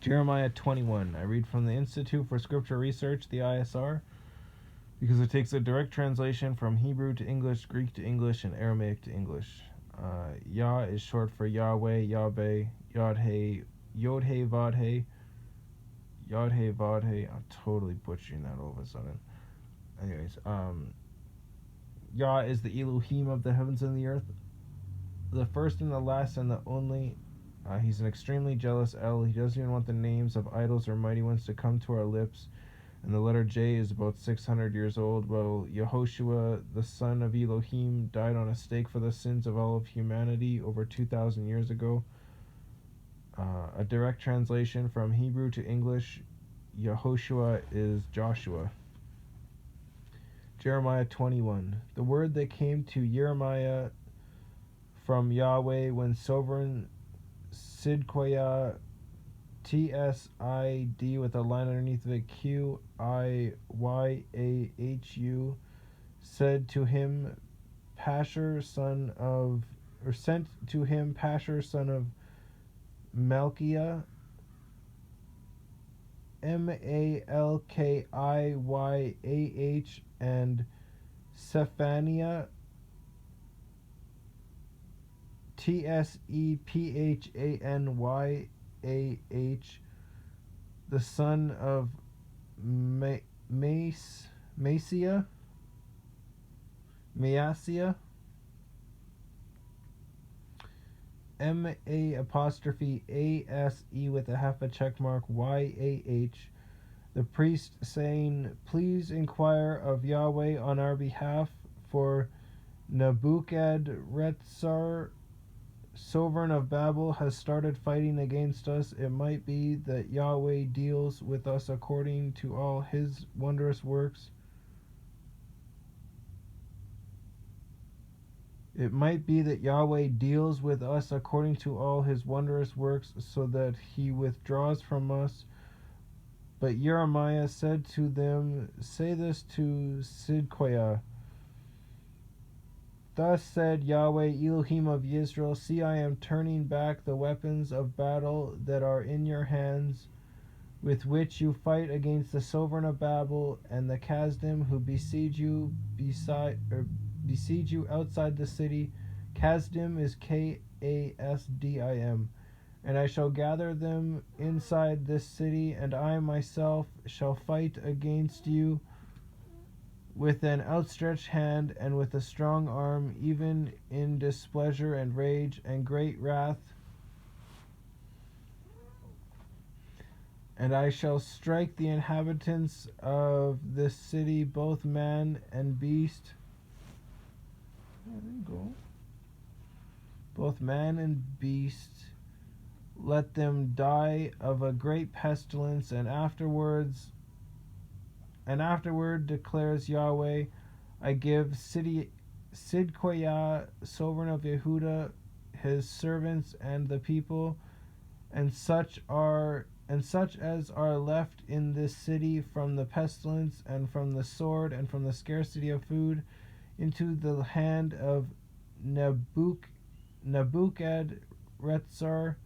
Jeremiah 21. I read from the Institute for Scripture Research, the ISR, because it takes a direct translation from Hebrew to English, Greek to English, and Aramaic to English. Yah is short for Yahweh, Yahweh, Yod-He, Yod-He, Vod-He, Yod-He, Vod-He. I'm totally butchering that all of a sudden. Anyways, Yah is the Elohim of the heavens and the earth, the first and the last and the only. He's an extremely jealous El. He doesn't even want the names of idols or mighty ones to come to our lips. And the letter J is about 600 years old. Well, Yehoshua, the son of Elohim, died on a stake for the sins of all of humanity over 2,000 years ago. A direct translation from Hebrew to English, Yehoshua is Joshua. Jeremiah 21. The word that came to Jeremiah from YahWeh when sovereign Sidquiah, TSID with a line underneath of it, QIYAHU, said to him, Pashur, son of, or sent to him Pashur, son of Malkiah, MALKIYAH, and Sephaniah, TSEPHANYAH, the son of Maaseiah, MA' with a half a check mark YAH, the priest, saying, Please inquire of YahWeh on our behalf, for Nebuchadrezzar, sovereign of Babel, has started fighting against us. It might be that YahWeh deals with us according to all his wondrous works. It might be that YahWeh deals with us according to all his wondrous works, so that he withdraws from us. But Jeremiah said to them, Say this to Sidquiah. Thus said YahWeh, Elohim of Israel, See, I am turning back the weapons of battle that are in your hands, with which you fight against the sovereign of Babel and the Kasdim who besiege you outside the city. Kasdim is Kasdim. And I shall gather them inside this city, and I myself shall fight against you with an outstretched hand and with a strong arm, even in displeasure and rage and great wrath. And I shall strike the inhabitants of this city, both man and beast. There you go. Both man and beast. Let them die of a great pestilence, and afterward declares YahWeh, I give Sidquiah, sovereign of Yehuda, his servants and the people, and such as are left in this city from the pestilence and from the sword and from the scarcity of food, into the hand of Nebuchadrezzar,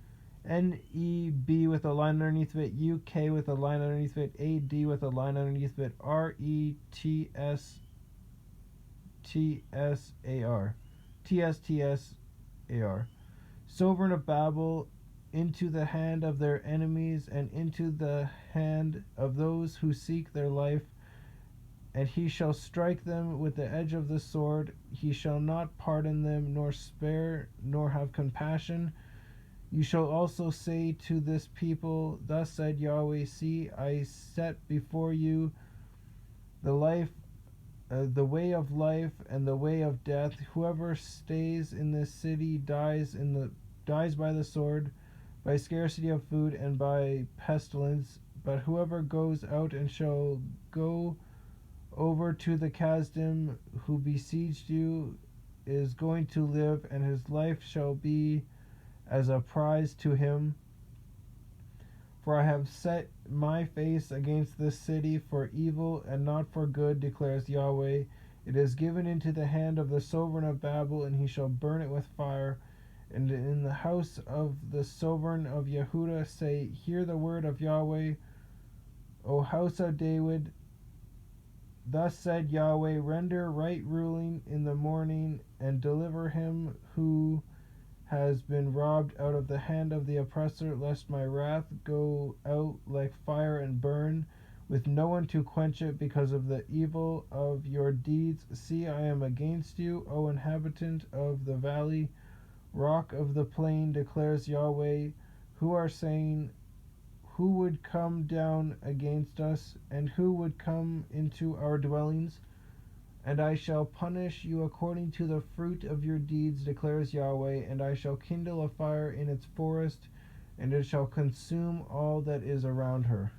NEB with a line underneath of it, UK with a line underneath of it, AD with a line underneath of it, TSTSAR, sovereign of Babel, into the hand of their enemies and into the hand of those who seek their life. And he shall strike them with the edge of the sword. He shall not pardon them, nor spare, nor have compassion. You shall also say to this people, Thus said YahWeh, See, I set before you the way of life and the way of death. Whoever stays in this city dies by the sword, by scarcity of food, and by pestilence. But whoever goes out and shall go over to the Kasdim who besieged you is going to live, and his life shall be as a prize to him. For I have set my face against this city for evil and not for good, declares YahWeh. It is given into the hand of the sovereign of Babel, and he shall burn it with fire. And in the house of the sovereign of Yehuda say, Hear the word of YahWeh, O house of David. Thus said YahWeh, Render right ruling in the morning, and deliver him who has been robbed out of the hand of the oppressor, lest my wrath go out like fire and burn, with no one to quench it because of the evil of your deeds. See, I am against you, O inhabitant of the valley, rock of the plain, declares YahWeh, who are saying, Who would come down against us, and who would come into our dwellings? And I shall punish you according to the fruit of your deeds, declares YahWeh, and I shall kindle a fire in its forest, and it shall consume all that is around her.